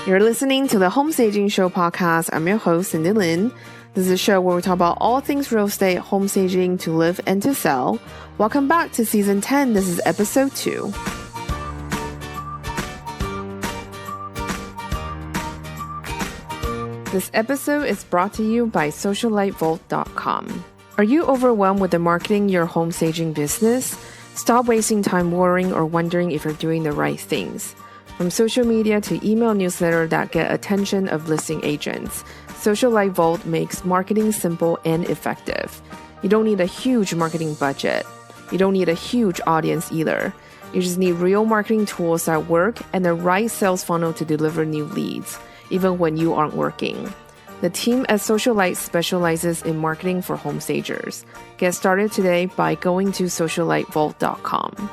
You're listening to the Home Staging Show podcast. I'm your host, Cindy Lin. This is a show where we talk about all things real estate, home staging, to live and to sell. Welcome back to season 10. This is episode 2. This episode is brought to you by socialitevault.com. Are you overwhelmed with the marketing your home staging business? Stop wasting time worrying or wondering if you're doing the right things. From social media to email newsletter that get attention of listing agents, Social Light Vault makes marketing simple and effective. You don't need a huge marketing budget. You don't need a huge audience either. You just need real marketing tools that work and the right sales funnel to deliver new leads, even when you aren't working. The team at Social Light specializes in marketing for home stagers. Get started today by going to socialitevault.com.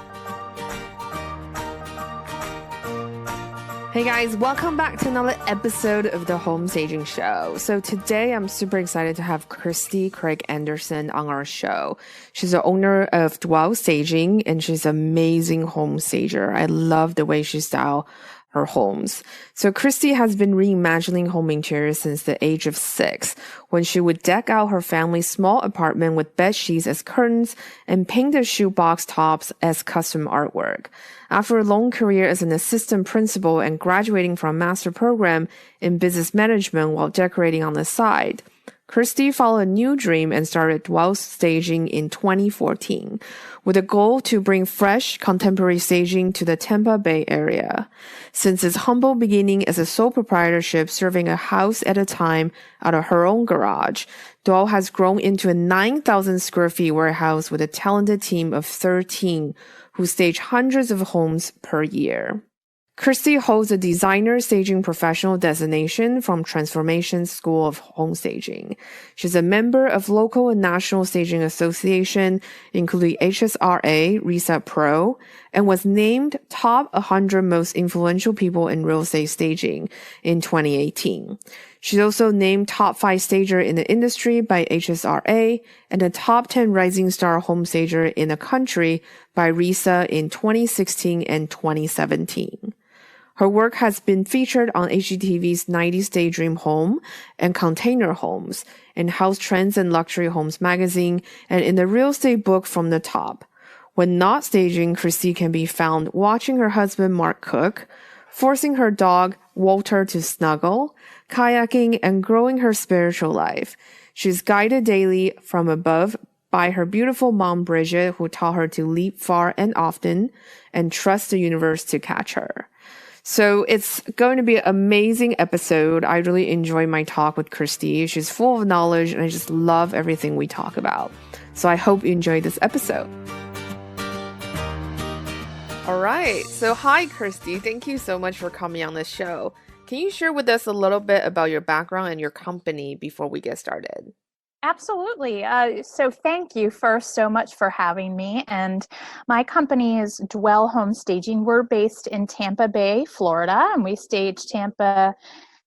Hey guys, welcome back to another episode of the Home Staging Show. So today I'm super excited to have Kristy Craig Anderson on our show. She's the owner of Dwell Staging and she's an amazing home stager. I love the way she styles her homes. So Kristy has been reimagining home interiors since the age of 6, when she would deck out her family's small apartment with bed sheets as curtains and paint the shoebox tops as custom artwork. After a long career as an assistant principal and graduating from a master program in business management while decorating on the side, Kristy followed a new dream and started Dwell Staging in 2014, with a goal to bring fresh, contemporary staging to the Tampa Bay area. Since its humble beginning as a sole proprietorship serving a house at a time out of her own garage, Dwell has grown into a 9,000 square feet warehouse with a talented team of 13 who stage hundreds of homes per year. Kristy holds a designer staging professional designation from Transformation School of Home Staging. She's a member of local and national staging association, including HSRA, Reset Pro, and was named top 100 most influential people in real estate staging in 2018. She's also named top 5 stager in the industry by HSRA and a top 10 rising star home stager in the country by RESA in 2016 and 2017. Her work has been featured on HGTV's 90s Daydream Home and Container Homes, in House Trends and Luxury Homes magazine, and in the real estate book From the Top. When not staging, Kristy can be found watching her husband Mark cook, forcing her dog Walter to snuggle, kayaking, and growing her spiritual life. She's guided daily from above by her beautiful mom Bridget, who taught her to leap far and often and trust the universe to catch her. So it's going to be an amazing episode. I really enjoy my talk with Kristy. She's full of knowledge and I just love everything we talk about. So I hope you enjoyed this episode. All right. So hi, Kristy. Thank you so much for coming on the show. Can you share with us a little bit about your background and your company before we get started? Absolutely. So thank you first so much for having me. And my company is Dwell Home Staging. We're based in Tampa Bay, Florida, and we stage Tampa,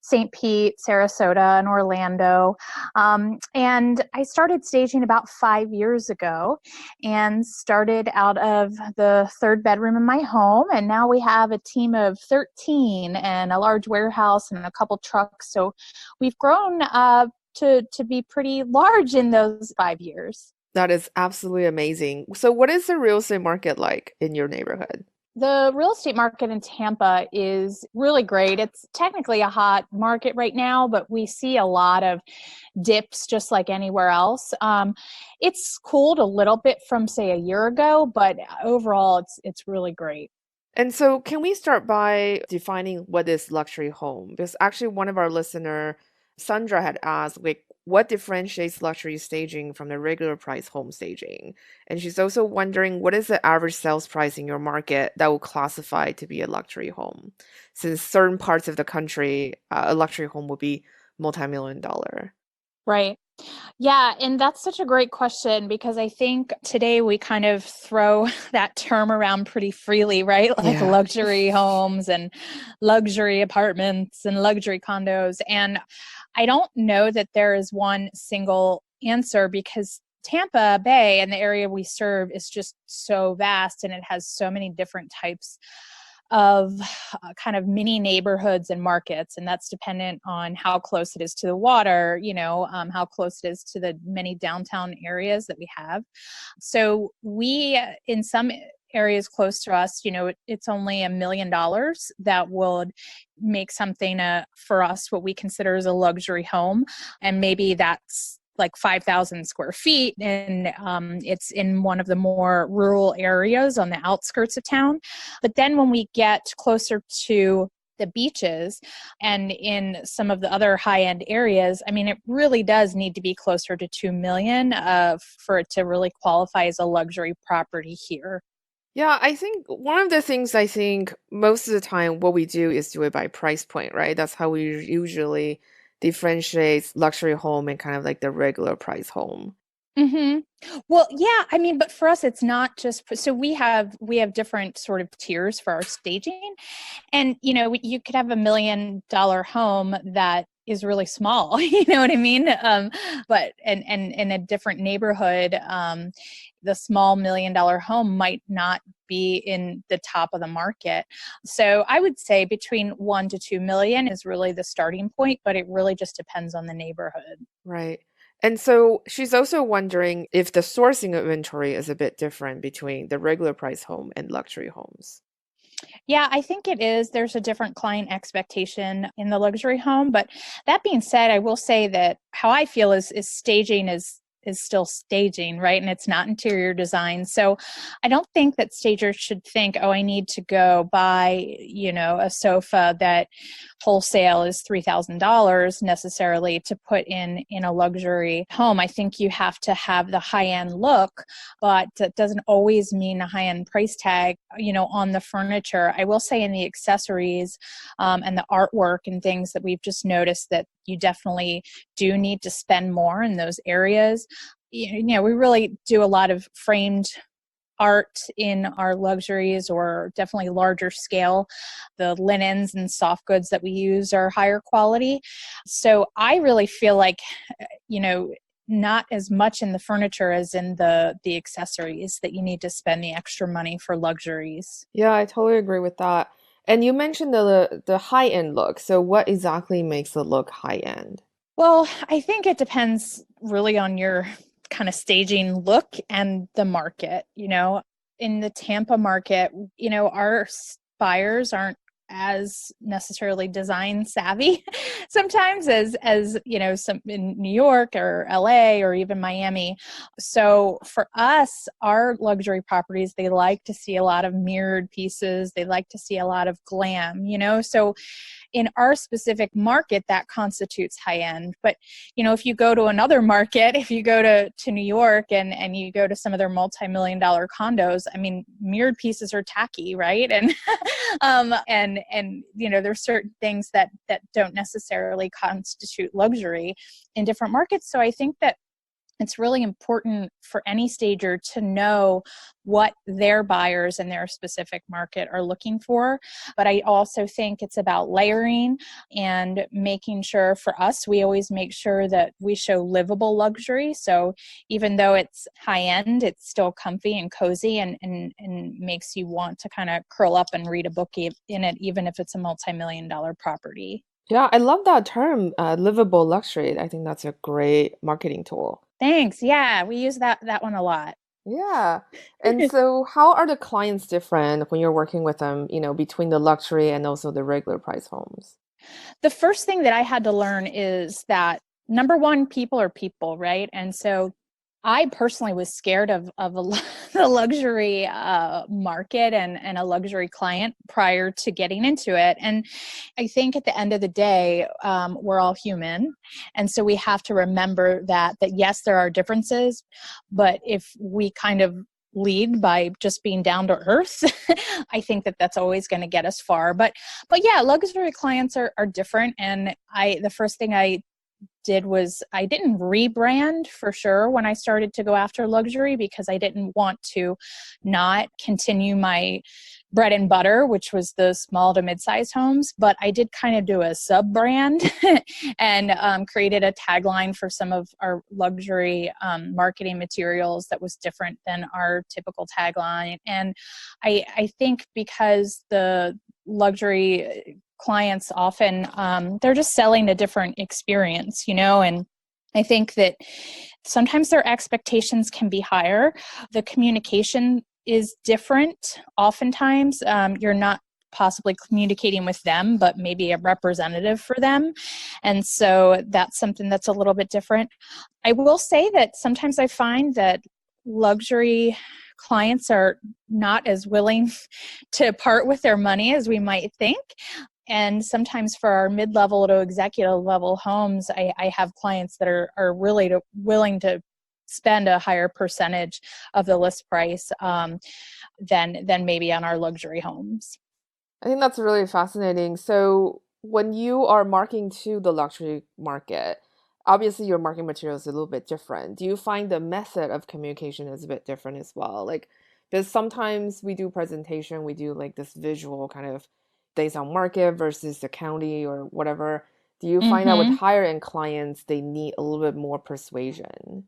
St. Pete, Sarasota, and Orlando. And I started staging about 5 years ago and started out of the 3rd bedroom in my home. And now we have a team of 13 and a large warehouse and a couple trucks. So we've grown to be pretty large in those 5 years. That is absolutely amazing. So what is the real estate market like in your neighborhood? The real estate market in Tampa is really great. It's technically a hot market right now, but we see a lot of dips just like anywhere else. It's cooled a little bit from, say, a year ago, but overall it's really great. And so can we start by defining what is luxury home? Because actually one of our listeners, Sandra, had asked, what differentiates luxury staging from the regular price home staging? And she's also wondering, what is the average sales price in your market that will classify to be a luxury home? Since certain parts of the country, a luxury home would be multi-million-dollar. Right. Yeah, and that's such a great question because I think today we kind of throw that term around pretty freely, right? Like luxury homes and luxury apartments and luxury condos. And I don't know that there is one single answer because Tampa Bay and the area we serve is just so vast and it has so many different types of kind of mini neighborhoods and markets, and that's dependent on how close it is to the water, how close it is to the many downtown areas that we have. So we, in some areas close to us, it's only $1 million that would make something for us what we consider as a luxury home, and maybe that's like 5,000 square feet, and it's in one of the more rural areas on the outskirts of town. But then when we get closer to the beaches and in some of the other high-end areas, I mean, it really does need to be closer to 2 million for it to really qualify as a luxury property here. Yeah, I think one of the things I think most of the time what we do is do it by price point, right? That's how we usually differentiate luxury home and kind of like the regular price home. Mm-hmm. Well, yeah, I mean, but for us, it's not just, so we have different sort of tiers for our staging. And, you could have $1 million home that is really small, you know what I mean? But, and in a different neighborhood, the small $1 million home might not be in the top of the market. So I would say between 1 to 2 million is really the starting point, but it really just depends on the neighborhood. Right. And so she's also wondering if the sourcing of inventory is a bit different between the regular price home and luxury homes. Yeah, I think it is. There's a different client expectation in the luxury home. But that being said, I will say that how I feel is staging is still staging, right? And it's not interior design. So I don't think that stagers should think, oh, I need to go buy, a sofa that wholesale is $3,000 necessarily to put in a luxury home. I think you have to have the high-end look, but that doesn't always mean a high-end price tag, on the furniture. I will say in the accessories and the artwork and things that we've just noticed that you definitely do need to spend more in those areas. We really do a lot of framed art in our luxuries, or definitely larger scale. The linens and soft goods that we use are higher quality. So I really feel like, not as much in the furniture as in the accessories that you need to spend the extra money for luxuries. Yeah, I totally agree with that. And you mentioned the high end look. So what exactly makes the look high end? Well, I think it depends really on your kind of staging look and the market. In the Tampa market, our buyers aren't as necessarily design savvy sometimes as some in New York or LA or even Miami. So for us, our luxury properties, they like to see a lot of mirrored pieces. They like to see a lot of glam, so in our specific market, that constitutes high end. But, if you go to another market, if you go to New York and you go to some of their multi-million-dollar condos, I mean, mirrored pieces are tacky, right? And, there's certain things that don't necessarily constitute luxury in different markets. So I think that it's really important for any stager to know what their buyers in their specific market are looking for. But I also think it's about layering and making sure, for us, we always make sure that we show livable luxury. So even though it's high end, it's still comfy and cozy and makes you want to kind of curl up and read a book in it, even if it's a multi-million-dollar property. Yeah, I love that term, livable luxury. I think that's a great marketing tool. Thanks. Yeah, we use that one a lot. Yeah. And so how are the clients different when you're working with them, between the luxury and also the regular price homes? The first thing that I had to learn is that, number one, people are people, right? And so I personally was scared of the luxury market and a luxury client prior to getting into it. And I think at the end of the day, we're all human. And so we have to remember that yes, there are differences, but if we kind of lead by just being down to earth, I think that that's always going to get us far. But yeah, luxury clients are different. And the first thing I did was I didn't rebrand for sure when I started to go after luxury, because I didn't want to not continue my bread and butter, which was the small to mid-sized homes. But I did kind of do a sub-brand and created a tagline for some of our luxury marketing materials that was different than our typical tagline. And I think because the luxury clients often, they're just selling a different experience, and I think that sometimes their expectations can be higher. The communication is different. Oftentimes, you're not possibly communicating with them, but maybe a representative for them. And so that's something that's a little bit different. I will say that sometimes I find that luxury clients are not as willing to part with their money as we might think. And sometimes for our mid-level to executive level homes, I have clients that are really willing to spend a higher percentage of the list price than maybe on our luxury homes. I think that's really fascinating. So when you are marketing to the luxury market, obviously your marketing material is a little bit different. Do you find the method of communication is a bit different as well? Like, because sometimes we do presentation, we do like this visual kind of days on market versus the county or whatever. Do you find that with Mm-hmm. higher end clients, they need a little bit more persuasion?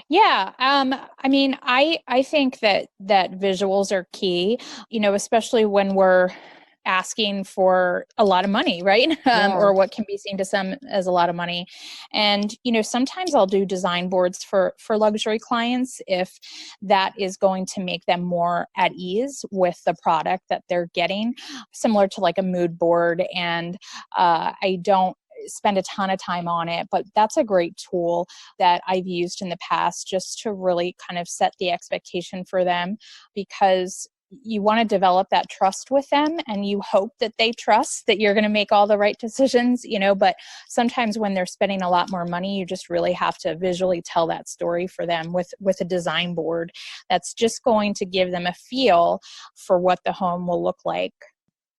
Yeah, I mean, I think that visuals are key, especially when we're asking for a lot of money, right? Yeah. Or what can be seen to some as a lot of money. And sometimes I'll do design boards for luxury clients if that is going to make them more at ease with the product that they're getting, similar to like a mood board. And I don't spend a ton of time on it, but that's a great tool that I've used in the past just to really kind of set the expectation for them, because you want to develop that trust with them and you hope that they trust that you're going to make all the right decisions, but sometimes when they're spending a lot more money, you just really have to visually tell that story for them with a design board that's just going to give them a feel for what the home will look like.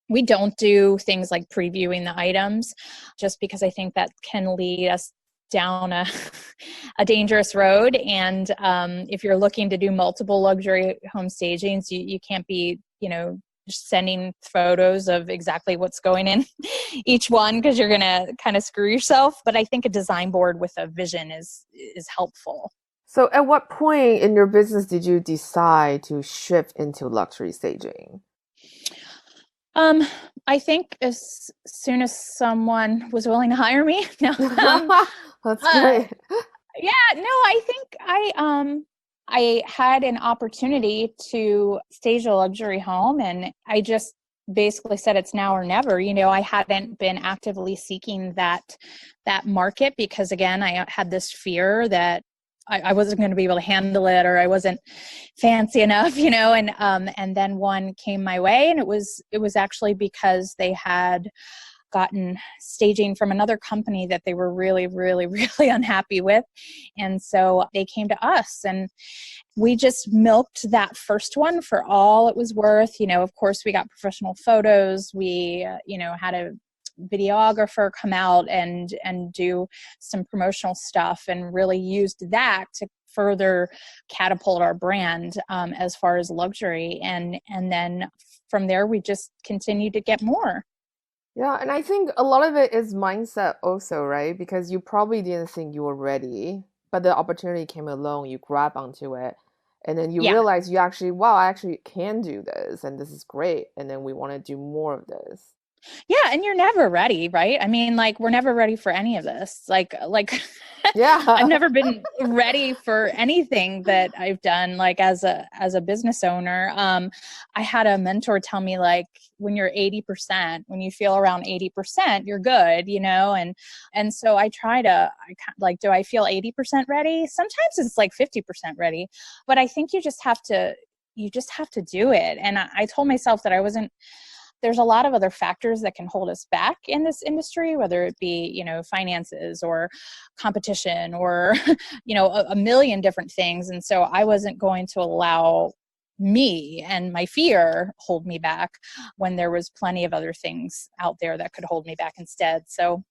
We don't do things like previewing the items, just because I think that can lead us down a dangerous road. And if you're looking to do multiple luxury home stagings, you can't be, just sending photos of exactly what's going in each one, because you're going to kind of screw yourself. But I think a design board with a vision is helpful. So at what point in your business did you decide to shift into luxury staging? Um, I think as soon as someone was willing to hire me. No, That's uh, great. yeah, no, I think I had an opportunity to stage a luxury home, and I just basically said it's now or never. I hadn't been actively seeking that market, because again, I had this fear that I wasn't going to be able to handle it, or I wasn't fancy enough, and then one came my way, and it was actually because they had gotten staging from another company that they were really, really, really unhappy with. And so they came to us, and we just milked that first one for all it was worth. Of course, we got professional photos. We, had a videographer come out and do some promotional stuff, and really used that to further catapult our brand as far as luxury. And then from there, we just continued to get more. Yeah, and I think a lot of it is mindset also, right? Because you probably didn't think you were ready, but the opportunity came along, you grab onto it, and then you Yeah. realize you actually, wow, I actually can do this, and this is great, and then we want to do more of this. Yeah, and you're never ready, right? I mean, like, we're never ready for any of this. Like I've Yeah. never been ready for anything that I've done, like as a business owner. I had a mentor tell me, like, when you're 80%, when you feel around 80%, you're good, and so like, do I feel 80% ready? Sometimes it's like 50% ready, but I think you just have to do it. And I told myself that I wasn't there's a lot of other factors that can hold us back in this industry, whether it be, finances or competition or, a million different things. And so I wasn't going to allow me and my fear hold me back when there was plenty of other things out there that could hold me back instead. So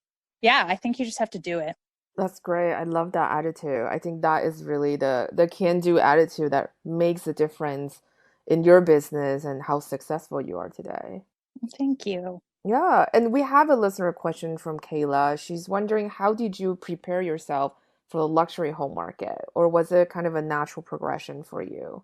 Yeah, I think you just have to do it. That's great. I love that attitude. I think that is really the can-do attitude that makes a difference in your business and how successful you are today. Thank you. Yeah, and we have a listener question from Kayla. She's wondering, how did you prepare yourself for the luxury home market, or was it kind of a natural progression for you?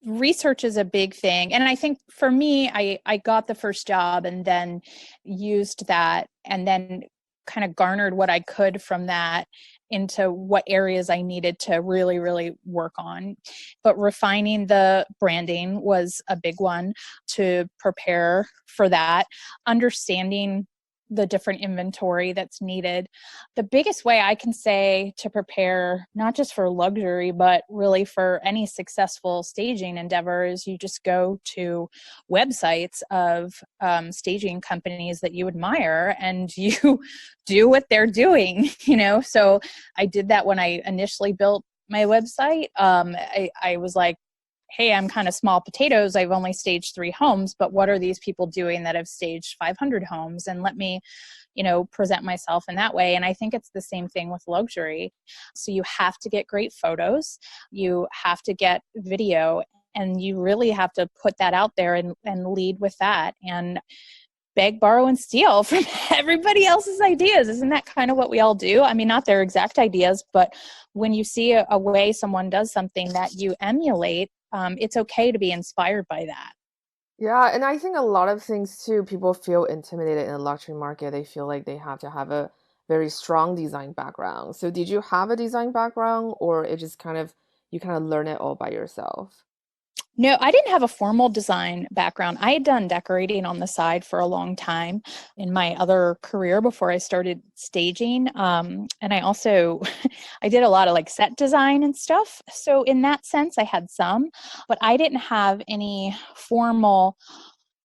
Research is a big thing. And I think for me, I got the first job and then used that and then kind of garnered what I could from that into what areas I needed to really, really work on. But refining the branding was a big one to prepare for that, understanding the different inventory that's needed. The biggest way I can say to prepare, not just for luxury, but really for any successful staging endeavor, is you just go to websites of staging companies that you admire and you do what they're doing, you know? So I did that when I initially built my website. I was like, hey, I'm kind of small potatoes. I've only staged 3 homes, but what are these people doing that have staged 500 homes? And let me, present myself in that way. And I think it's the same thing with luxury. So you have to get great photos, you have to get video, and you really have to put that out there and lead with that. And beg, borrow, and steal from everybody else's ideas. Isn't that kind of what we all do? I mean, not their exact ideas, but when you see a way someone does something that you emulate, it's okay to be inspired by that. Yeah, and I think a lot of things too, people feel intimidated in the luxury market. They feel like they have to have a very strong design background. So did you have a design background, or it just kind of you kind of learn it all by yourself? No, I didn't have a formal design background. I had done decorating on the side for a long time in my other career before I started staging. And I also, I did a lot of like set design and stuff. So in that sense, I had some, but I didn't have any formal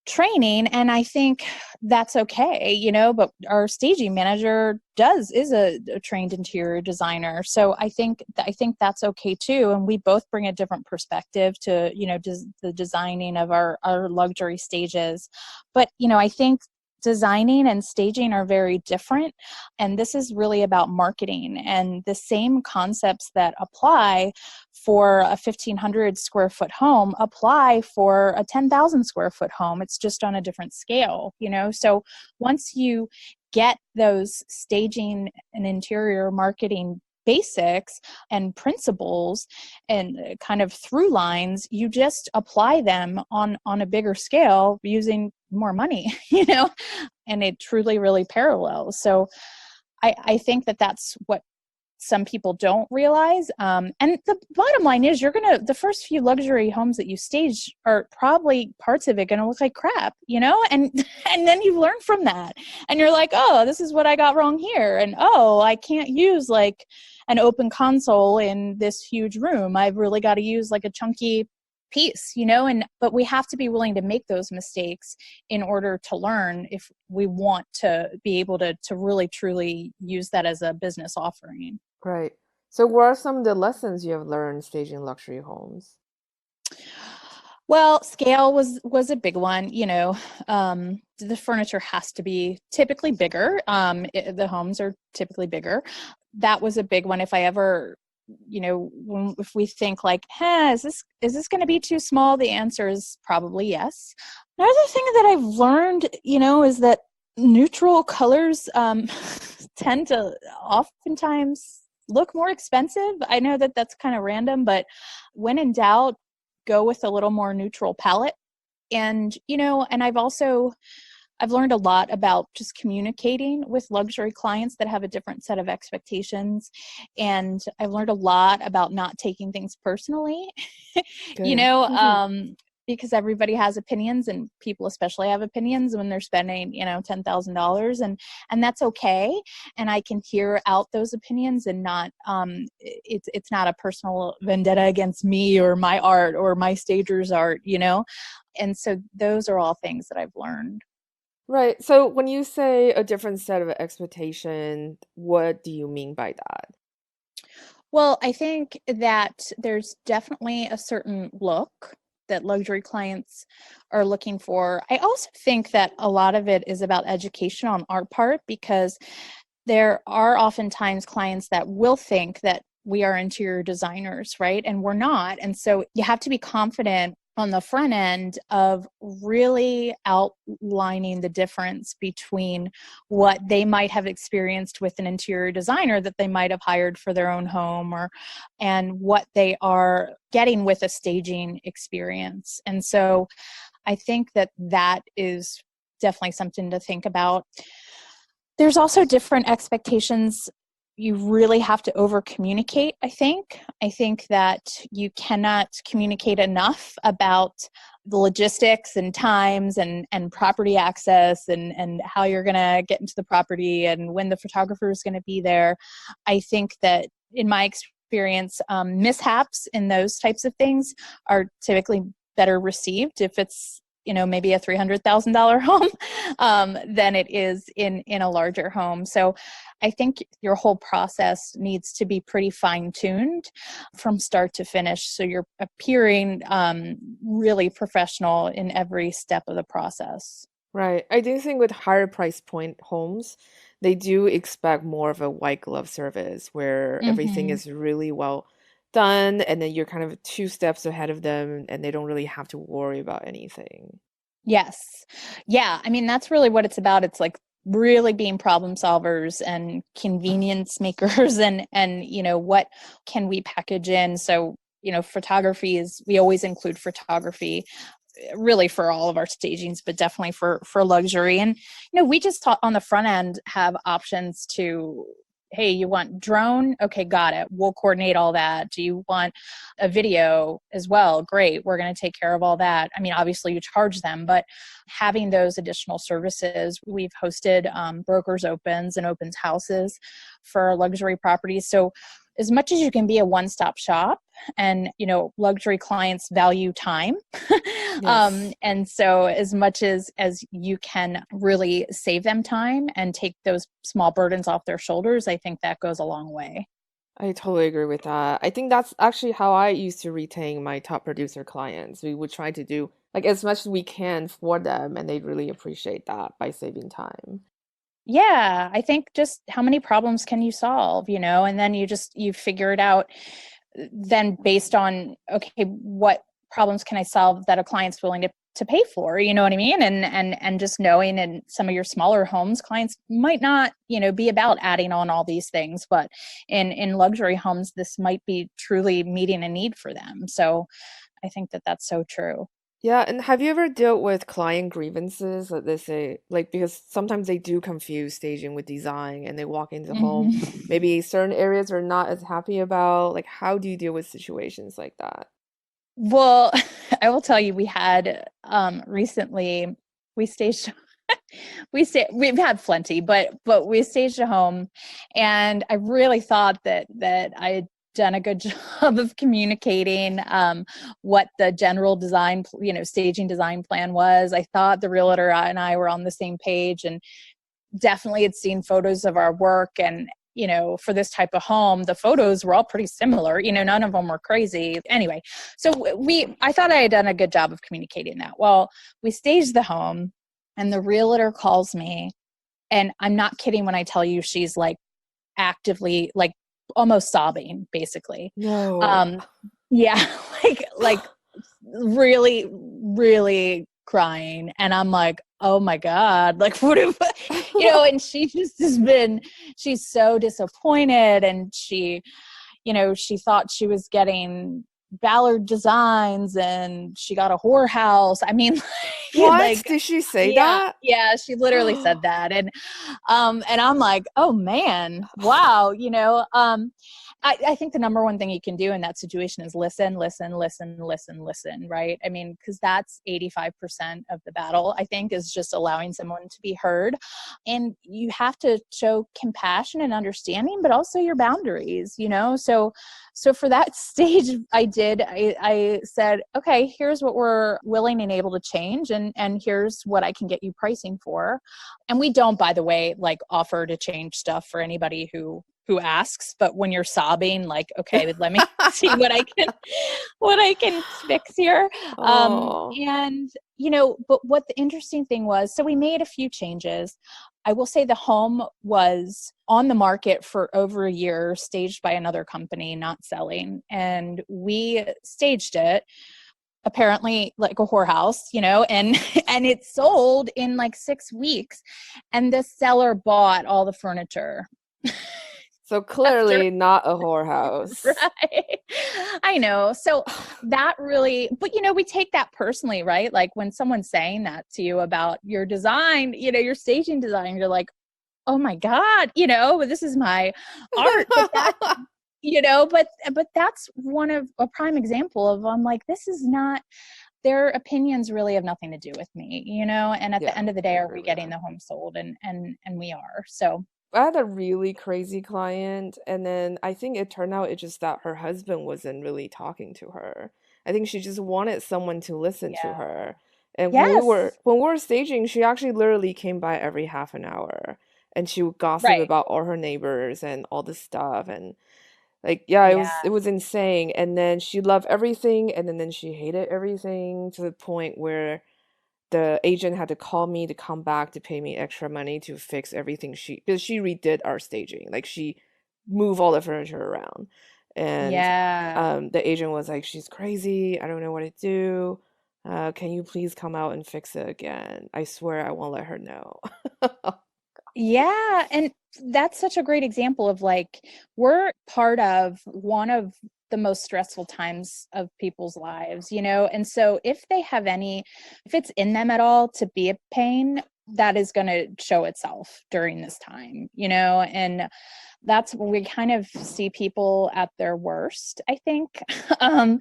training, and I think that's okay, but our staging manager is a trained interior designer, so I think that's okay too, and we both bring a different perspective to the designing of our luxury stages. But I think designing and staging are very different, and this is really about marketing, and the same concepts that apply for a 1,500 square foot home apply for a 10,000 square foot home. It's just on a different scale, so once you get those staging and interior marketing basics and principles and kind of through lines, you just apply them on a bigger scale using more money, and it truly really parallels. So I think that's what some people don't realize. And the bottom line is the first few luxury homes that you stage are probably parts of it going to look like crap, and, and then you learn from that and you're like, oh, this is what I got wrong here. And, oh, I can't use like an open console in this huge room. I've really got to use like a chunky piece, but we have to be willing to make those mistakes in order to learn if we want to be able to really truly use that as a business offering. Right. So what are some of the lessons you have learned staging luxury homes? Well, scale was a big one. The furniture has to be typically bigger. The homes are typically bigger. That was a big one. If I ever, if we think like, hey, is this going to be too small? The answer is probably yes. Another thing that I've learned, is that neutral colors tend to oftentimes look more expensive. I know that that's kind of random, but when in doubt, go with a little more neutral palette. And and I've learned a lot about just communicating with luxury clients that have a different set of expectations, and I've learned a lot about not taking things personally. you Good. know um because everybody has opinions, and people especially have opinions when they're spending $10,000, and that's okay. And I can hear out those opinions, and not it's not a personal vendetta against me or my art or my stager's art. And so those are all things that I've learned. Right. So when you say a different set of expectation, what do you mean by that? Well, I think that there's definitely a certain look that luxury clients are looking for. I also think that a lot of it is about education on our part, because there are oftentimes clients that will think that we are interior designers, right? And we're not. And so you have to be confident on the front end of really outlining the difference between what they might have experienced with an interior designer that they might have hired for their own home, or and what they are getting with a staging experience. And so I think that that is definitely something to think about. There's also different expectations. You really have to over communicate, I think. I think that you cannot communicate enough about the logistics and times and property access and how you're going to get into the property and when the photographer is going to be there. I think that in my experience, mishaps in those types of things are typically better received if it's maybe a $300,000 home than it is in a larger home. So I think your whole process needs to be pretty fine-tuned from start to finish. So you're appearing really professional in every step of the process. Right. I do think with higher price point homes, they do expect more of a white glove service where everything Mm-hmm. is really well done, and then you're kind of two steps ahead of them and they don't really have to worry about anything. Yes. Yeah. I mean, that's really what it's about. It's like really being problem solvers and convenience makers and what can we package in? So, photography we always include photography really for all of our stagings, but definitely for luxury. And, we just on the front end have options to, hey, you want drone? Okay, got it. We'll coordinate all that. Do you want a video as well? Great. We're going to take care of all that. I mean, obviously you charge them, but having those additional services, we've hosted brokers opens and opens houses for luxury properties. So as much as you can be a one-stop shop, and luxury clients value time, Yes. and so as much as you can really save them time and take those small burdens off their shoulders, I think that goes a long way. I totally agree with that. I think that's actually how I used to retain my top producer clients. We would try to do like as much as we can for them, and they really appreciate that by saving time. Yeah, I think just how many problems can you solve, and then you figure it out then based on, okay, what problems can I solve that a client's willing to pay for, you know what I mean? And just knowing in some of your smaller homes, clients might not, be about adding on all these things, but in luxury homes, this might be truly meeting a need for them. So I think that that's so true. Yeah, and have you ever dealt with client grievances that they say, like, because sometimes they do confuse staging with design and they walk into the home, Mhm. maybe certain areas are not as happy about. Like, how do you deal with situations like that? Well, I will tell you, we had recently we staged we've had plenty, but we staged a home, and I really thought that I had done a good job of communicating what the general design, staging design plan was. I thought the realtor and I were on the same page, and definitely had seen photos of our work. And for this type of home, the photos were all pretty similar. None of them were crazy. Anyway, so I thought I had done a good job of communicating that. Well, we staged the home, and the realtor calls me, and I'm not kidding when I tell you she's like actively, like almost sobbing, basically. No. Um, yeah, like really, really crying. And I'm like, oh my God, like what if, and she just she's so disappointed. And she thought she was getting Ballard Designs and she got a whorehouse. I mean, What? like, Did she say yeah, that? yeah, she literally said that. And I'm like, oh man, wow, I think the number one thing you can do in that situation is listen, listen, listen, listen, listen, right? I mean, because that's 85% of the battle, I think, is just allowing someone to be heard. And you have to show compassion and understanding, but also your boundaries, So for that stage, I said, okay, here's what we're willing and able to change, and here's what I can get you pricing for. And we don't, by the way, like offer to change stuff for anybody who asks, but when you're sobbing, like, okay, let me see what I can fix here. Oh, And but what the interesting thing was, so we made a few changes. I will say the home was on the market for over a year, staged by another company, not selling. And we staged it apparently like a whorehouse, and and it sold in like 6 weeks. And the seller bought all the furniture. So After, clearly not a whorehouse. right. I know. So that really, but we take that personally, right? Like when someone's saying that to you about your design, your staging design, you're like, oh my God, this is my art. But that, but that's one of a prime example of, I'm like, this is not, their opinions really have nothing to do with me, and at the Yeah, end of the I day, are agree we with getting that. the home sold? And we are. So I had a really crazy client, and then I think it turned out it's just that her husband wasn't really talking to her. I think she just wanted someone to listen to yeah. her. And Yes. when we were staging, she actually literally came by every half an hour, and she would gossip Right. about all her neighbors and all this stuff, and like yeah, Yeah. it was insane. And then she loved everything, and then she hated everything to the point where the agent had to call me to come back to pay me extra money to fix everything because she redid our staging. Like she moved all the furniture around. And Yeah. the agent was like, she's crazy. I don't know what to do. Can you please come out and fix it again? I swear I won't let her know. Yeah. And that's such a great example of like, we're part of one of the most stressful times of people's lives, And so if they have if it's in them at all to be a pain, that is going to show itself during this time, And that's where we kind of see people at their worst, I think. um,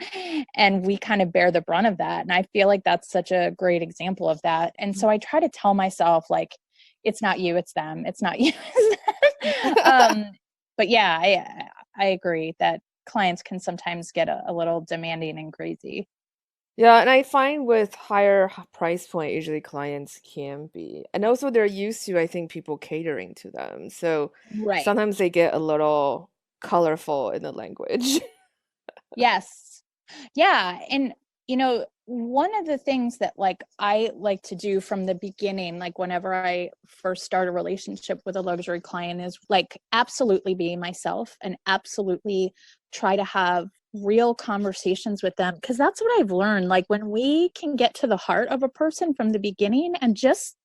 and we kind of bear the brunt of that. And I feel like that's such a great example of that. And so I try to tell myself, like, it's not you, it's them. It's not you, it's them. But yeah, I agree that clients can sometimes get a little demanding and crazy. Yeah, and I find with higher price point, usually clients can be. And also they're used to, I think, people catering to them. So Right. sometimes they get a little colorful in the language. Yes. Yeah. And, one of the things that like I like to do from the beginning, like whenever I first start a relationship with a luxury client, is like absolutely be myself and absolutely try to have real conversations with them. Cause that's what I've learned. Like when we can get to the heart of a person from the beginning and just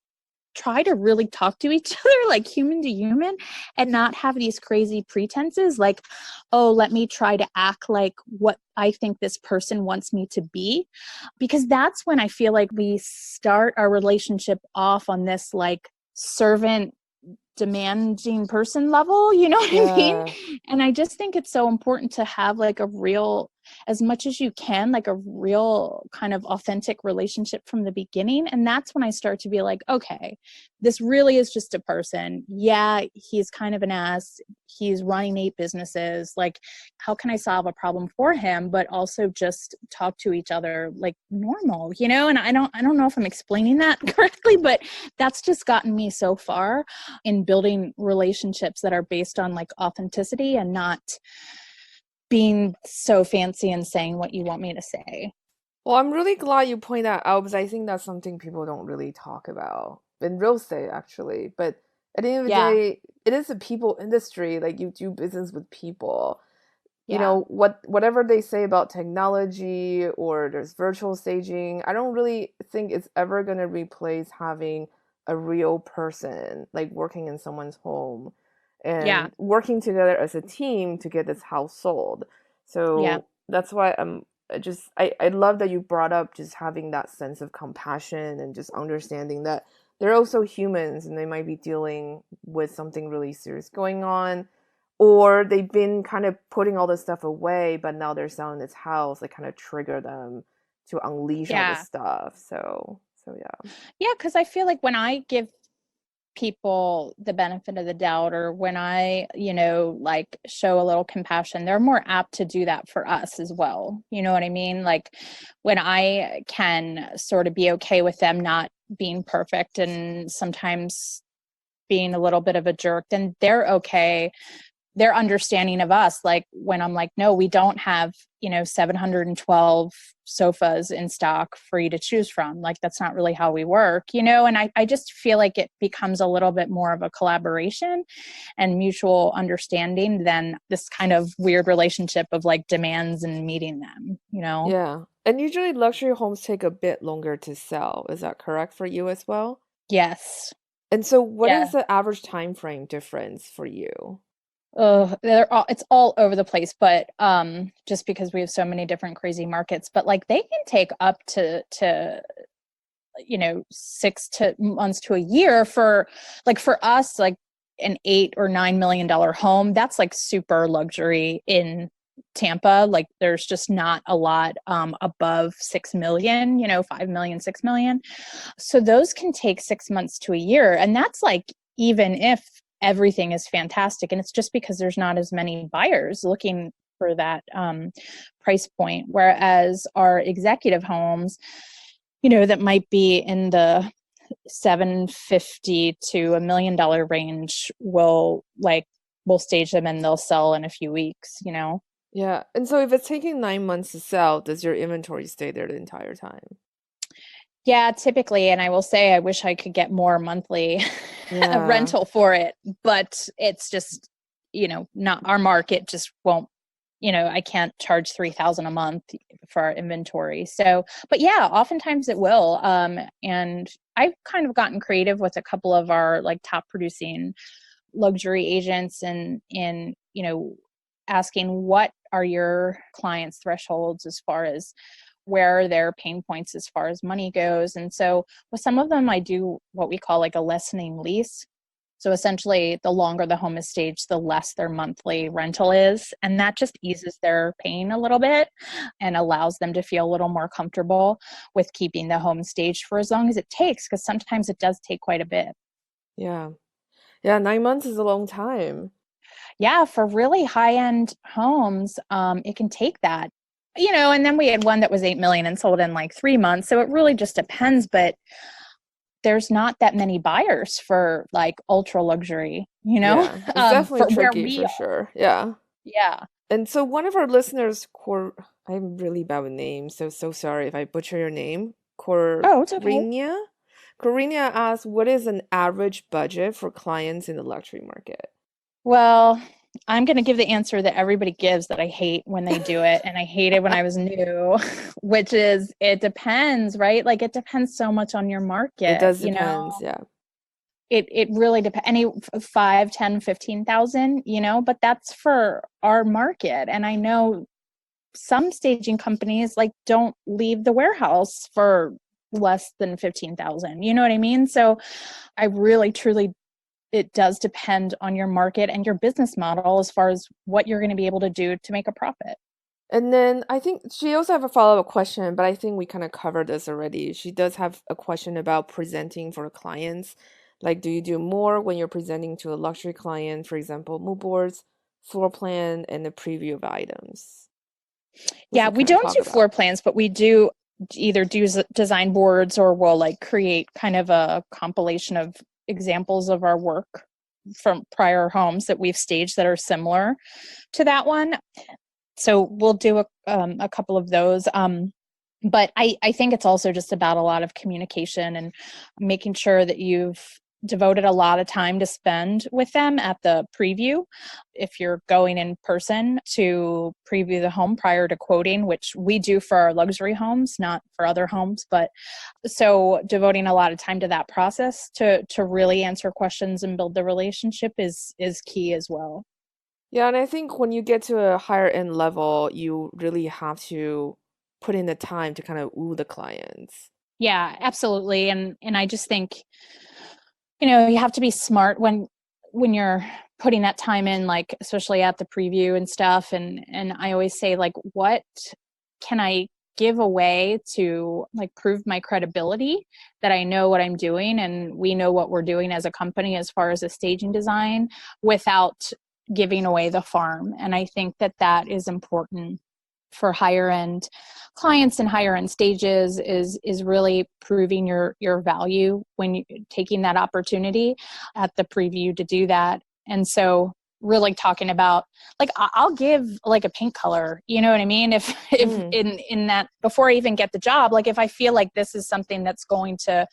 try to really talk to each other like human to human and not have these crazy pretenses like, oh, let me try to act like what I think this person wants me to be. Because that's when I feel like we start our relationship off on this like servant demanding person level, you know what I mean? Yeah. And I just think it's so important to have like a real, as much as you can, like a real kind of authentic relationship from the beginning. And that's when I start to be like, okay, this really is just a person. Yeah, he's kind of an ass. He's running 8 businesses. Like, how can I solve a problem for him, but also just talk to each other like normal, And I don't know if I'm explaining that correctly, but that's just gotten me so far in building relationships that are based on like authenticity and not being so fancy and saying what you want me to say. Well, I'm really glad you point that out because I think that's something people don't really talk about in real estate, actually. But at the end of the Yeah. day, it is a people industry. Like you do business with people. You Yeah. know, whatever they say about technology or there's virtual staging, I don't really think it's ever going to replace having a real person like working in someone's home Yeah. and working together as a team to get this house sold. Yeah. So that's why I love that you brought up just having that sense of compassion and just understanding that they're also humans and they might be dealing with something really serious going on, or they've been kind of putting all this stuff away, but now they're selling this house, like kind of trigger them to unleash all this Yeah. stuff. So yeah. Yeah. Cause I feel like when I give people the benefit of the doubt, or when I, like show a little compassion, they're more apt to do that for us as well. You know what I mean? Like when I can sort of be okay with them not being perfect and sometimes being a little bit of a jerk, then they're okay their understanding of us, like when I'm like, no, we don't have, 712 sofas in stock for you to choose from. Like, that's not really how we work, and I just feel like it becomes a little bit more of a collaboration and mutual understanding than this kind of weird relationship of like demands and meeting them. Yeah. And usually luxury homes take a bit longer to sell. Is that correct for you as well? Yes. And so what Yeah. is the average time frame difference for you? It's all over the place, but just because we have so many different crazy markets, but like they can take up to 6 months to a year for us, like an $8 or $9 million home. That's like super luxury in Tampa. Like there's just not a lot above 6 million, 5 million, 6 million. So those can take 6 months to a year. And that's like, even if everything is fantastic. And it's just because there's not as many buyers looking for that price point. Whereas our executive homes, that might be in the 750 to $1 million range, we'll stage them and they'll sell in a few weeks. Yeah. And so if it's taking 9 months to sell, does your inventory stay there the entire time? Yeah, typically. And I will say, I wish I could get more monthly Yeah. rental for it, but it's just, not our market just won't, I can't charge 3,000 a month for our inventory. So, but yeah, oftentimes it will. And I've kind of gotten creative with a couple of our like top producing luxury agents and asking what are your clients' thresholds as far as where are their pain points as far as money goes. And so with some of them, I do what we call like a lessening lease. So essentially, the longer the home is staged, the less their monthly rental is. And that just eases their pain a little bit and allows them to feel a little more comfortable with keeping the home staged for as long as it takes, because sometimes it does take quite a bit. Yeah. Yeah, 9 months is a long time. Yeah, for really high-end homes, it can take that. And then we had one that was 8 million and sold in like 3 months. So it really just depends, but there's not that many buyers for like ultra luxury, Yeah, it's definitely for where tricky we for are. sure. Yeah. Yeah. And so one of our listeners, I'm really bad with names, so sorry if I butcher your name. Oh, it's okay. Corinia asks, what is an average budget for clients in the luxury market? Well, I'm going to give the answer that everybody gives that I hate when they do it. And I hate it when I was new, which is it depends, right? Like it depends so much on your It market, does depends, yeah. It really depends. Any 5, 10, 15,000, but that's for our market. And I know some staging companies like don't leave the warehouse for less than 15,000. You know what I mean? So I really, truly, it does depend on your market and your business model as far as what you're going to be able to do to make a profit. And then I think she also have a follow-up question, but I think we kind of covered this already. She does have a question about presenting for clients. Like, do you do more when you're presenting to a luxury client, for example, mood boards, floor plan, and a preview of items? Yeah, we don't do floor plans, but we do either do design boards or we'll like create kind of a compilation of examples of our work from prior homes that we've staged that are similar to that one. So we'll do a couple of those. But I think it's also just about a lot of communication and making sure that you've devoted a lot of time to spend with them at the preview. If you're going in person to preview the home prior to quoting, which we do for our luxury homes, not for other homes, but so devoting a lot of time to that process to really answer questions and build the relationship is key as well. Yeah, and I think when you get to a higher end level, you really have to put in the time to kind of woo the clients. Yeah, absolutely. And I just think, you have to be smart when you're putting that time in, like especially at the preview and stuff. And I always say, like, what can I give away to like prove my credibility that I know what I'm doing and we know what we're doing as a company as far as a staging design without giving away the farm. And I think that is important for higher end clients and higher end stages is really proving your value when you taking that opportunity at the preview to do that. And so really talking about, like, I'll give like a pink color, you know what I mean? If in that, before I even get the job, like if I feel like this is something that's going to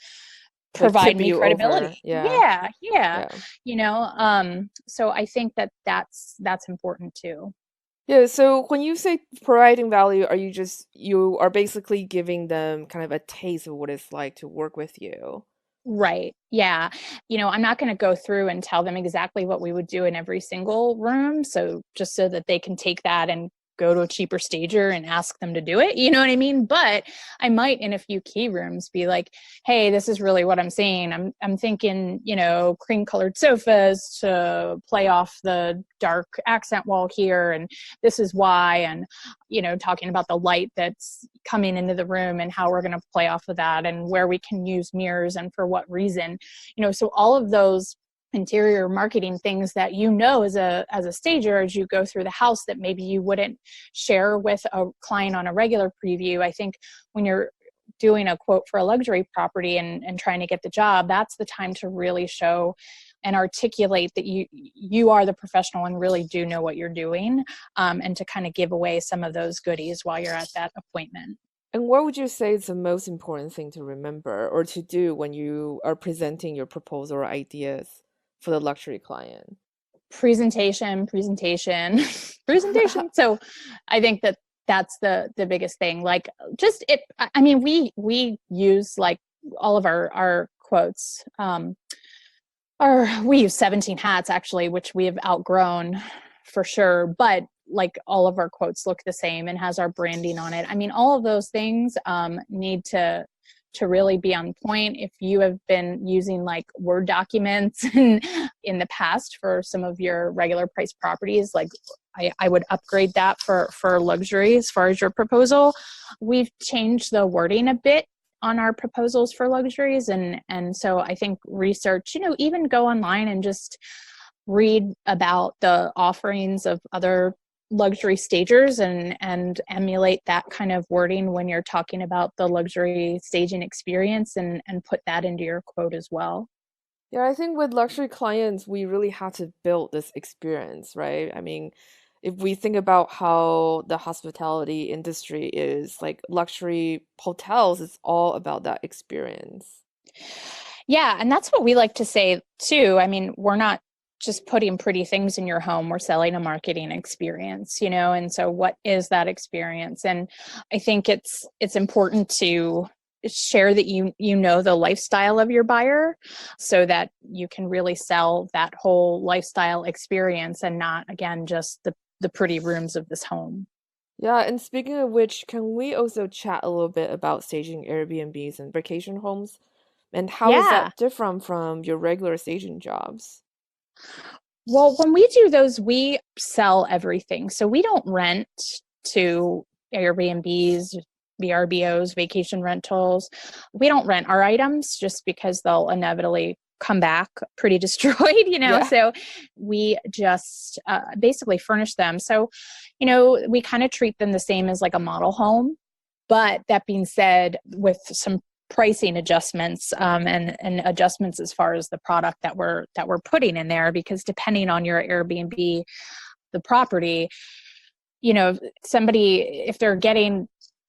Like provide tip me you credibility. over. Yeah. Yeah. Yeah. So I think that's important too. Yeah, so when you say providing value, you are basically giving them kind of a taste of what it's like to work with you. Right. Yeah. I'm not going to go through and tell them exactly what we would do in every single room. So just so that they can take that and go to a cheaper stager and ask them to do it. You know what I mean? But I might in a few key rooms be like, hey, this is really what I'm seeing. I'm thinking, cream colored sofas to play off the dark accent wall here. And this is why. And, talking about the light that's coming into the room and how we're going to play off of that and where we can use mirrors and for what reason. So all of those interior marketing things that as a stager, as you go through the house, that maybe you wouldn't share with a client on a regular preview. I think when you're doing a quote for a luxury property and trying to get the job, that's the time to really show and articulate that you are the professional and really do know what you're doing, and to kind of give away some of those goodies while you're at that appointment. And what would you say is the most important thing to remember or to do when you are presenting your proposal or ideas for the luxury client? Presentation. Presentation. So I think that's the biggest thing. Like, just it, I mean, we use like all of our quotes, we use 17 hats actually, which we have outgrown for sure, but like all of our quotes look the same and has our branding on it. I mean, all of those things need to really be on point. If you have been using like Word documents in the past for some of your regular price properties, like I would upgrade that for luxury as far as your proposal. We've changed the wording a bit on our proposals for luxuries. And so I think research, even go online and just read about the offerings of other luxury stagers and emulate that kind of wording when you're talking about the luxury staging experience and put that into your quote as well. Yeah, I think with luxury clients, we really have to build this experience, right? I mean, if we think about how the hospitality industry is, like luxury hotels, it's all about that experience. Yeah, and that's what we like to say too. I mean, we're not just putting pretty things in your home, we're selling a marketing experience, and so what is that experience? And I think it's important to share that you know the lifestyle of your buyer so that you can really sell that whole lifestyle experience and not, again, just the pretty rooms of this home. Yeah, and speaking of which, can we also chat a little bit about staging Airbnbs and vacation homes? And how is Yeah. that different from your regular staging jobs? Well, when we do those, we sell everything. So we don't rent to Airbnbs, VRBOs, vacation rentals. We don't rent our items just because they'll inevitably come back pretty destroyed, Yeah. So we just basically furnish them. So, we kind of treat them the same as like a model home. But that being said, with some pricing adjustments, and adjustments as far as the product that we're putting in there, because depending on your Airbnb, the property, somebody, if they're getting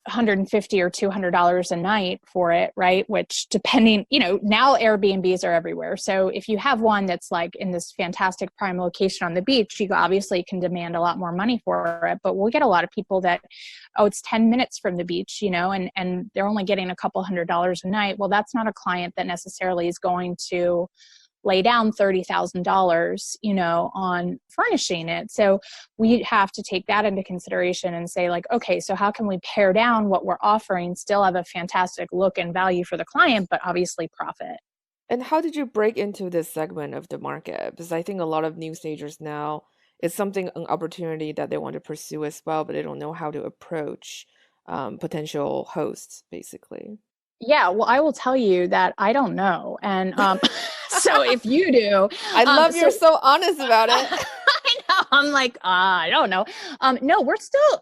$150 or $200 a night for it, right? Which, depending, now Airbnbs are everywhere. So if you have one that's like in this fantastic prime location on the beach, you obviously can demand a lot more money for it. But we'll get a lot of people that, oh, it's 10 minutes from the beach, and they're only getting a couple $100 a night. Well, that's not a client that necessarily is going to lay down $30,000, on furnishing it. So we have to take that into consideration and say, like, okay, so how can we pare down what we're offering, still have a fantastic look and value for the client, but obviously profit? And how did you break into this segment of the market? Because I think a lot of new stagers now, it's an opportunity that they want to pursue as well, but they don't know how to approach potential hosts, basically. Yeah, well, I will tell you that I don't know. And so if you do, I love so you're so honest about it. I I'm like, I don't know. No,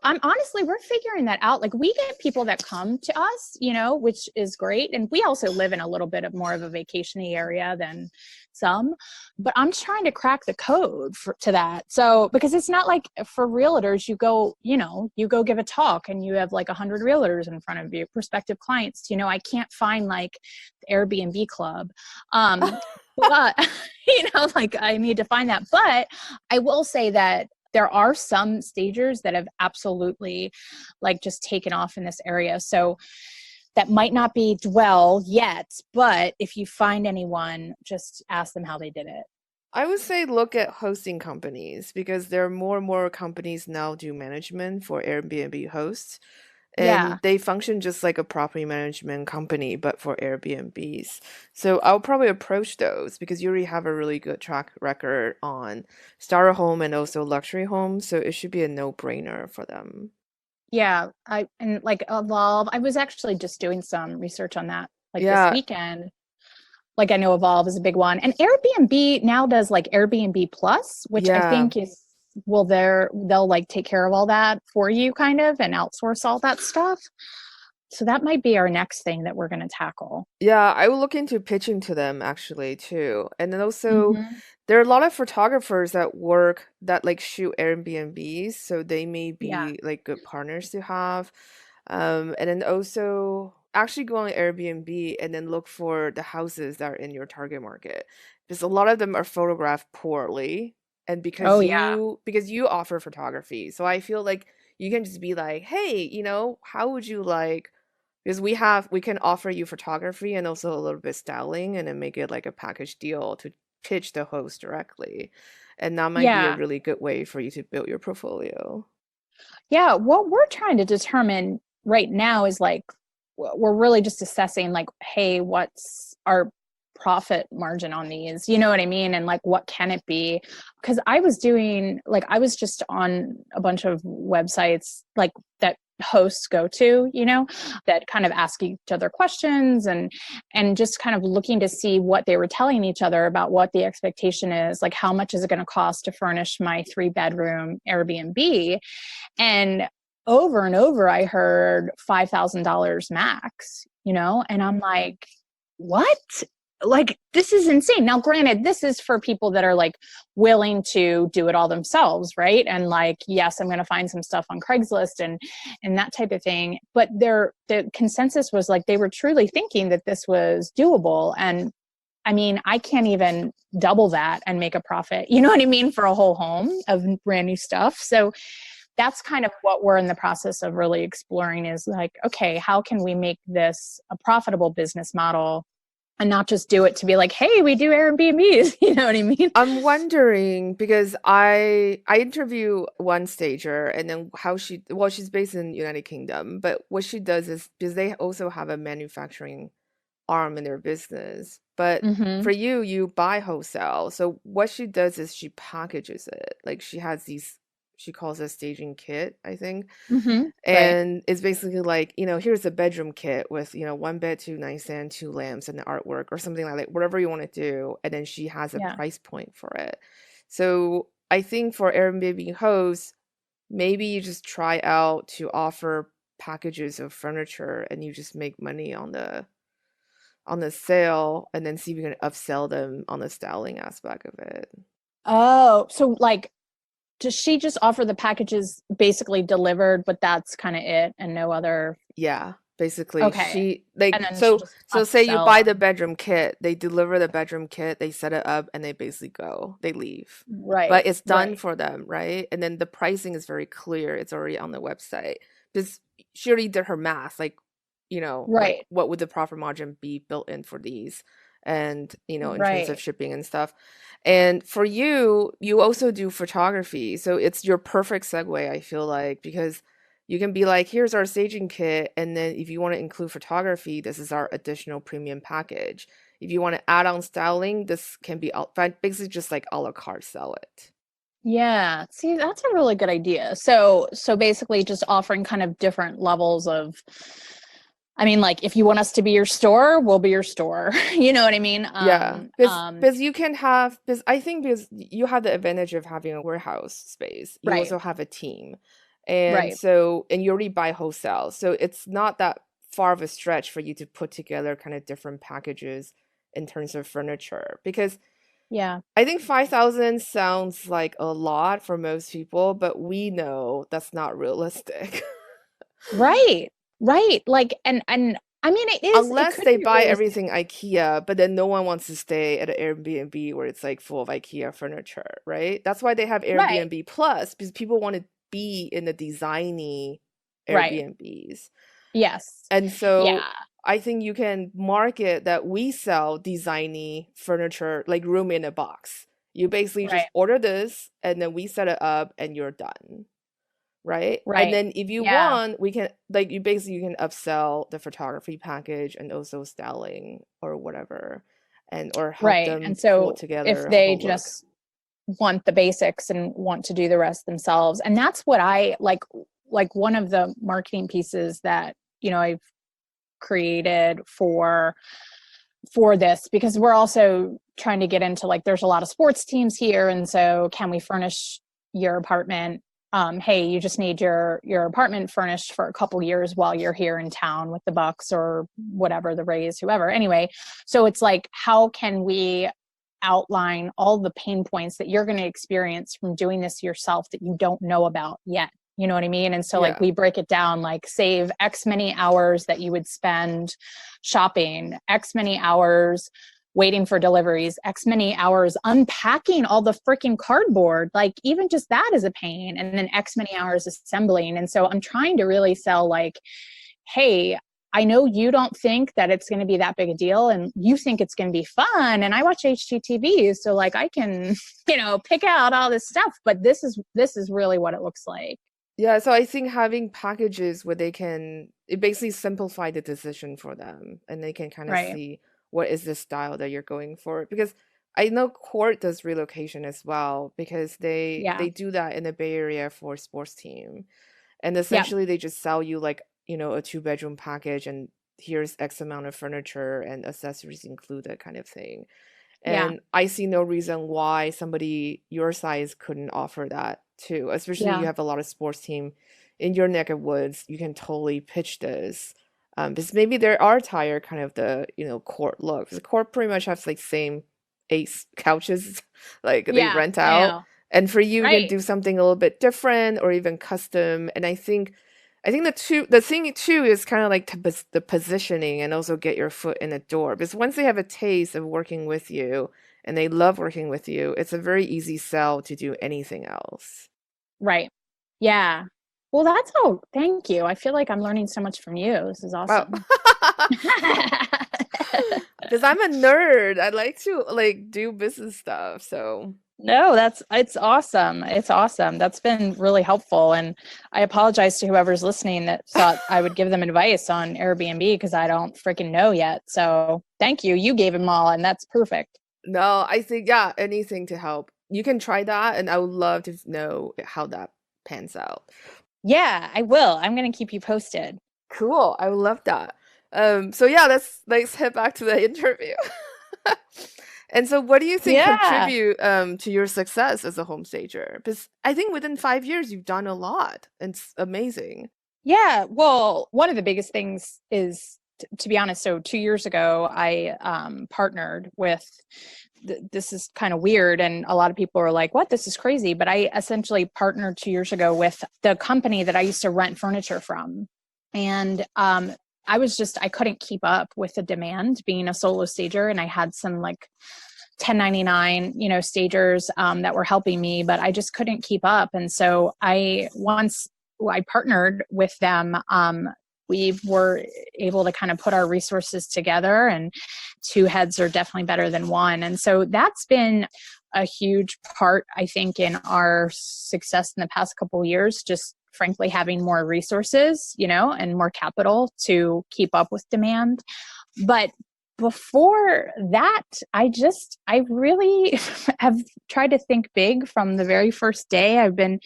I'm honestly, we're figuring that out. Like we get people that come to us, which is great. And we also live in a little bit of more of a vacation-y area than some, but I'm trying to crack the code to that. So, because it's not like for realtors, you go give a talk and you have like 100 realtors in front of you, prospective clients. I can't find like the Airbnb club. But, like I need to find that. But I will say that there are some stagers that have absolutely like just taken off in this area. So that might not be Dwell yet, but if you find anyone, just ask them how they did it. I would say look at hosting companies because there are more and more companies now do management for Airbnb hosts. And Yeah. they function just like a property management company, but for Airbnbs. So I'll probably approach those because you already have a really good track record on starter home and also luxury homes. So it should be a no-brainer for them. Yeah. And like Evolve, I was actually just doing some research on that like this Yeah, weekend. Like I know Evolve is a big one. And Airbnb now does like Airbnb Plus, which I yeah. think is they'll like take care of all that for you kind of and outsource all that stuff. So that might be our next thing that we're going to tackle. Yeah, I will look into pitching to them actually too. And then also Hmm. there are a lot of photographers that work that like shoot Airbnbs, so they may Yeah. be like good partners to have. And then also actually go on Airbnb and then look for the houses that are in your target market. Because a lot of them are photographed poorly. And Oh yeah. because you offer photography. So I feel like you can just be like, hey, how would you like because we can offer you photography and also a little bit styling and then make it like a package deal to pitch the host directly. And that might be a Yeah. really good way for you to build your portfolio. Yeah. What we're trying to determine right now is like, we're really just assessing like, hey, what's our profit margin on these? You know what I mean? And like, what can it be? Because I was just on a bunch of websites like that hosts go to, that kind of ask each other questions and just kind of looking to see what they were telling each other about what the expectation is, like how much is it going to cost to furnish my 3-bedroom Airbnb. And over and over, I heard $5,000 max, and I'm like, what? Like, this is insane. Now, granted, this is for people that are like willing to do it all themselves, right? And like, yes, I'm going to find some stuff on Craigslist and that type of thing. But the consensus was like they were truly thinking that this was doable. And I mean, I can't even double that and make a profit. You know what I mean? For a whole home of brand new stuff. So that's kind of what we're in the process of really exploring is like, okay, how can we make this a profitable business model and not just do it to be like, hey, we do Airbnbs. You know what I mean? I'm wondering because I interview one stager and then she's based in United Kingdom, but what she does is because they also have a manufacturing arm in their business. But Mm-hmm. for you buy wholesale. So what she does is she packages it. Like she has she calls it a staging kit, I think. Mm-hmm. Right. And it's basically like, here's a bedroom kit with, one bed, two nightstand, two lamps, and the artwork or something like that, whatever you want to do. And then she has a Yeah. price point for it. So I think for Airbnb hosts, maybe you just try out to offer packages of furniture and you just make money on the sale and then see if you can upsell them on the styling aspect of it. Oh, so like, does she just offer the packages basically delivered, but that's kind of it and no other? Yeah, basically Okay. she And like then she'll just so say you upsell buy the them. bedroom kit, they deliver the bedroom kit, they set it up and they basically go. They leave. Right. But it's done Right. for them, right? And then the pricing is very clear. It's already on the website. Because she already did her math, like, like Right. what would the profit margin be built in for these? And, in terms of Right. shipping and stuff. And for you also do photography. So it's your perfect segue, I feel like, because you can be like, here's our staging kit. And then if you want to include photography, this is our additional premium package. If you want to add on styling, this can be basically just like a la carte sell it. Yeah. See, that's a really good idea. So basically just offering kind of different levels of I mean, like, if you want us to be your store, we'll be your store. You know what I mean? Yeah, because you can have because I think because you have the advantage of having a warehouse space, you Right, also have a team, and right, so and you already buy wholesale, so it's not that far of a stretch for you to put together kind of different packages in terms of furniture. Because yeah, I think 5,000 sounds like a lot for most people, but we know that's not realistic. right, right. Like, and I mean, it Unless could they be buy realistic. everything IKEA, but then no one wants to stay at an Airbnb where it's like full of IKEA furniture, right? That's why they have Right, Airbnb Plus because people want to be in the designy right. Airbnbs. Yes. And Yeah, so I think you can market that we sell designy furniture, like room in a box. You basically just right, order this and then we set it up and you're done, right? And right. then if you Yeah, want, we can like you can upsell the photography package and also styling or whatever, and or help right. them And pull so if together a they whole look. just want the basics and want to do the rest themselves, and that's what I like one of the marketing pieces that, I've created for this, because we're also trying to get into, like, there's a lot of sports teams here, and so can we furnish your apartment? Hey, you just need your apartment furnished for a couple years while you're here in town with the Bucks or whatever, the Rays, whoever. Anyway, so it's like, how can we outline all the pain points that you're going to experience from doing this yourself that you don't know about yet? You know what I mean? And so, like, Yeah. we break it down, like, save X many hours that you would spend shopping, X many hours waiting for deliveries, X many hours unpacking all the freaking cardboard. Like, even just that is a pain. And then X many hours assembling. And so I'm trying to really sell, like, hey, I know you don't think that it's going to be that big a deal, and you think it's going to be fun. And I watch HGTV, so, like, I can, pick out all this stuff, but this is really what it looks like. Yeah, so I think having packages where it basically simplify the decision for them and they can kind of Right. see what is the style that you're going for. Because I know Court does relocation as well because Yeah. they do that in the Bay Area for sports team. And Yeah. essentially they just sell you like, a two-bedroom package and here's X amount of furniture and accessories included kind of thing. Yeah. And I see no reason why somebody your size couldn't offer that too. Especially you Yeah. have a lot of sports team in your neck of woods. You can totally pitch this. Because maybe they are tired kind of the, court look. Because court pretty much has like same eight couches like they Yeah. rent I out. know. And for you can Right. do something a little bit different or even custom. And I think the thing too is kind of like the positioning and also get your foot in the door because once they have a taste of working with you and they love working with you, it's a very easy sell to do anything else. Right. Yeah. Well, thank you. I feel like I'm learning so much from you. This is Wow. awesome. Because I'm a nerd. I like to like do business stuff. So No, it's awesome. It's awesome. That's been really helpful. And I apologize to whoever's listening that thought I would give them advice on Airbnb, because I don't freaking know yet. So thank you. You gave them all, and that's perfect. no, I think yeah, anything to help. You can try that and I would love to know how that pans out. Yeah, I will. I'm going to keep you posted. Cool. I would love that. So yeah, let's head back to the interview. And so what do you think Yeah. contribute to your success as a home stager? Because I think within 5 years you've done a lot. It's amazing. Yeah, well, one of the biggest things is, to be honest, so 2 years ago, I partnered with, this is kind of weird, and a lot of people are like, what, this is crazy. But I essentially partnered 2 years ago with the company that I used to rent furniture from. And I couldn't keep up with the demand being a solo stager. And I had some, like, 1099, stagers that were helping me, but I just couldn't keep up. And so once I partnered with them, we were able to kind of put our resources together, and two heads are definitely better than one. And so that's been a huge part, I think, in our success in the past couple of years, just frankly having more resources, and more capital to keep up with demand. But before that, I really have tried to think big from the very first day. I've been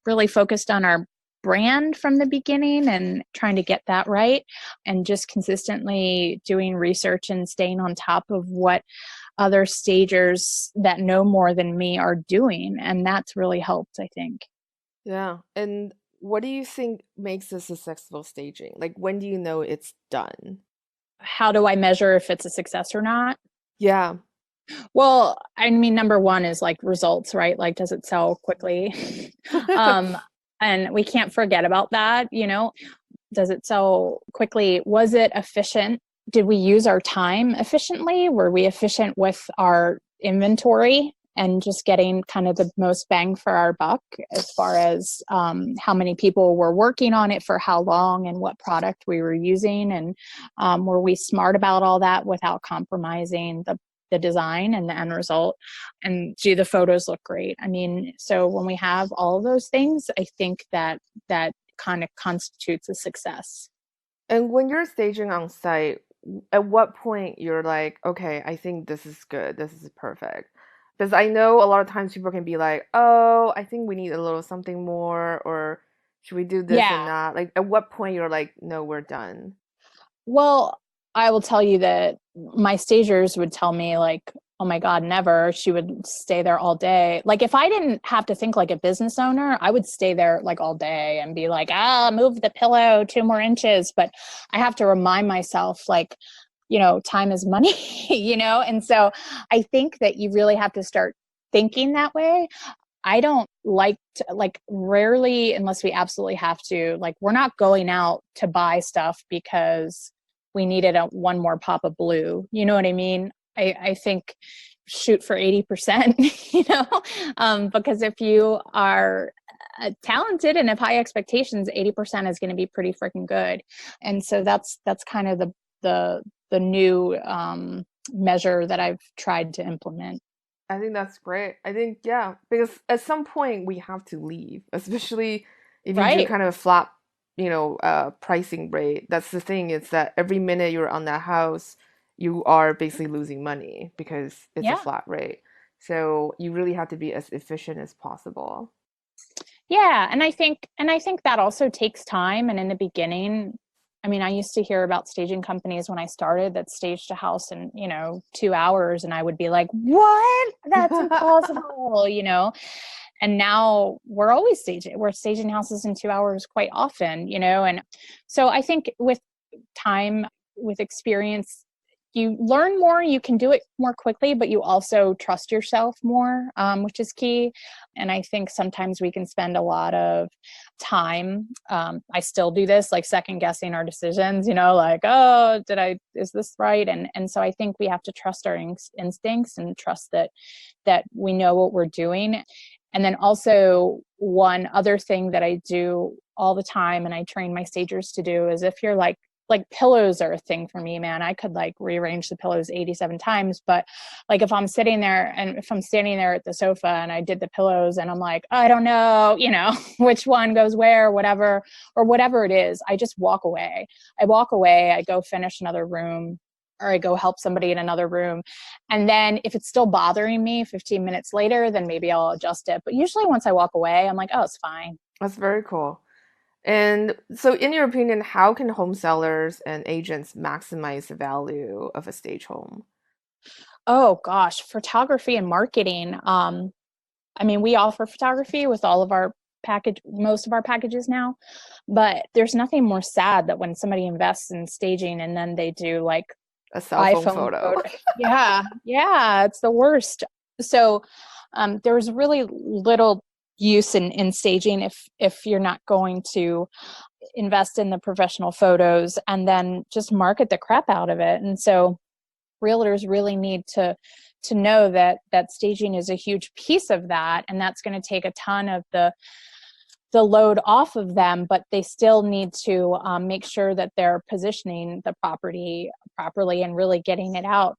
really focused on our brand from the beginning and trying to get that right, and just consistently doing research and staying on top of what other stagers that know more than me are doing. And that's really helped, I think. Yeah. And what do you think makes a successful staging? Like, when do you know it's done? How do I measure if it's a success or not? Yeah. Well, I mean, number one is like results, right? Like, does it sell quickly? um, and we can't forget about that, you know. Does it sell quickly? Was it efficient? Did we use our time efficiently? Were we efficient with our inventory and just getting kind of the most bang for our buck as far as how many people were working on it for how long and what product we were using? And were we smart about all that without compromising the design and the end result? And do the photos look great? I mean, so when we have all of those things, I think that kind of constitutes a success. And when you're staging on site, at what point you're like, okay, I think this is good, this is perfect? Because I know a lot of times people can be like, oh, I think we need a little something more, or should we do this and Yeah. not? Like, at what point you're like, no, we're done? Well, I will tell you that my stagers would tell me, like, oh my God, never. She would stay there all day. Like, if I didn't have to think like a business owner, I would stay there like all day and be like, move the pillow 2 more inches. But I have to remind myself, like, time is money, And so I think that you really have to start thinking that way. I don't like to, like, rarely, unless we absolutely have to, like, we're not going out to buy stuff because we needed one more pop of blue. You know what I mean? I think shoot for 80%, because if you are talented and have high expectations, 80% is going to be pretty freaking good. And so that's kind of the new measure that I've tried to implement. I think that's great. I think, yeah, because at some point we have to leave, especially if you do Right. kind of a flat, pricing rate. That's the thing, is that every minute you're on that house, you are basically losing money because it's a Yeah. flat rate. So you really have to be as efficient as possible. Yeah, and I think that also takes time. And in the beginning, I mean, I used to hear about staging companies when I started that staged a house in, 2 hours, and I would be like, "What? That's impossible." And now we're staging houses in 2 hours quite often. And so I think with time, with experience, you learn more, you can do it more quickly, but you also trust yourself more, which is key. And I think sometimes we can spend a lot of time. I still do this, like second guessing our decisions, like, oh, is this right? And so I think we have to trust our instincts and trust that we know what we're doing. And then also, one other thing that I do all the time, and I train my stagers to do, is if you're like pillows are a thing for me, man. I could like rearrange the pillows 87 times, but like if I'm standing there at the sofa and I did the pillows and I'm like, I don't know, which one goes where, whatever, or whatever it is, I just walk away. I go finish another room, or I go help somebody in another room. And then if it's still bothering me 15 minutes later, then maybe I'll adjust it. But usually once I walk away, I'm like, oh, it's fine. That's very cool. And so, in your opinion, how can home sellers and agents maximize the value of a stage home? Oh gosh, photography and marketing. I mean, we offer photography with most of our packages now, but there's nothing more sad that when somebody invests in staging and then they do like A cell phone iPhone photo. photo. Yeah, yeah, it's the worst. So there's really little use in staging if you're not going to invest in the professional photos and then just market the crap out of it. And so realtors really need to know that staging is a huge piece of that, and that's going to take a ton of the load off of them, but they still need to make sure that they're positioning the property properly and really getting it out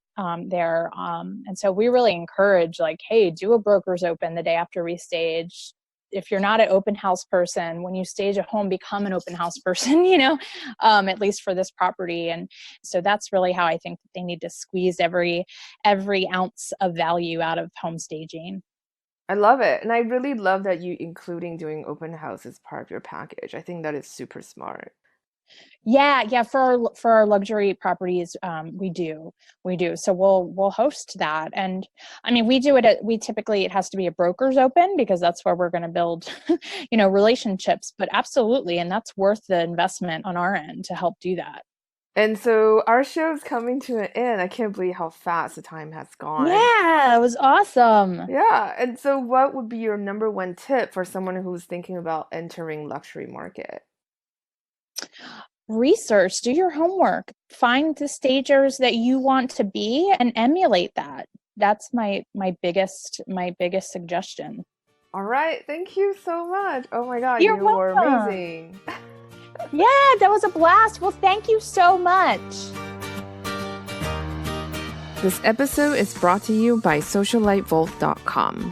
there. And so we really encourage, like, hey, do a broker's open the day after we stage. If you're not an open house person, when you stage a home, become an open house person, at least for this property. And so that's really how I think that they need to squeeze every ounce of value out of home staging. I love it. And I really love that you including doing open house as part of your package. I think that is super smart. Yeah. For our luxury properties, we do. So we'll host that, and I mean we do it. We typically it has to be a broker's open because that's where we're going to build, relationships. But absolutely, and that's worth the investment on our end to help do that. And so our show is coming to an end. I can't believe how fast the time has gone. Yeah, it was awesome. Yeah. And so what would be your number one tip for someone who's thinking about entering luxury market? Research, do your homework, find the stagers that you want to be and emulate that. That's my biggest suggestion. All right. Thank you so much. Oh my God, You're you were welcome. amazing. Yeah, that was a blast. Well, thank you so much. This episode is brought to you by socialitevault.com.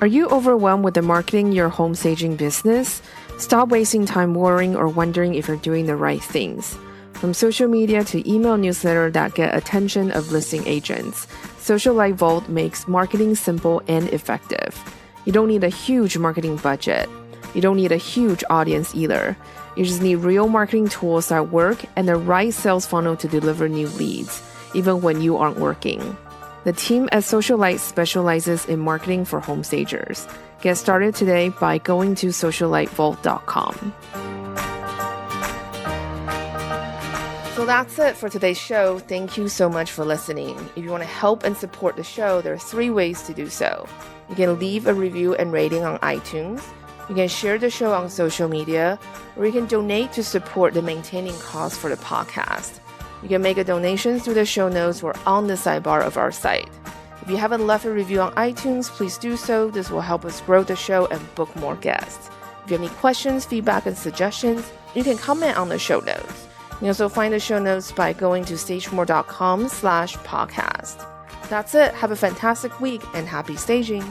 Are you overwhelmed with the marketing your home staging business? Stop wasting time worrying or wondering if you're doing the right things. From social media to email newsletter that get attention of listing agents, Social Light Vault makes marketing simple and effective. You don't need a huge marketing budget. You don't need a huge audience either. You just need real marketing tools that work and the right sales funnel to deliver new leads, even when you aren't working. The team at Social Light specializes in marketing for home stagers. Get started today by going to socialitevault.com. So that's it for today's show. Thank you so much for listening. If you want to help and support the show, there are 3 ways to do so. You can leave a review and rating on iTunes. You can share the show on social media, or you can donate to support the maintaining costs for the podcast. You can make a donation through the show notes or on the sidebar of our site. If you haven't left a review on iTunes, please do so. This will help us grow the show and book more guests. If you have any questions, feedback, and suggestions, you can comment on the show notes. You can also find the show notes by going to stagemore.com/podcast. That's it. Have a fantastic week and happy staging.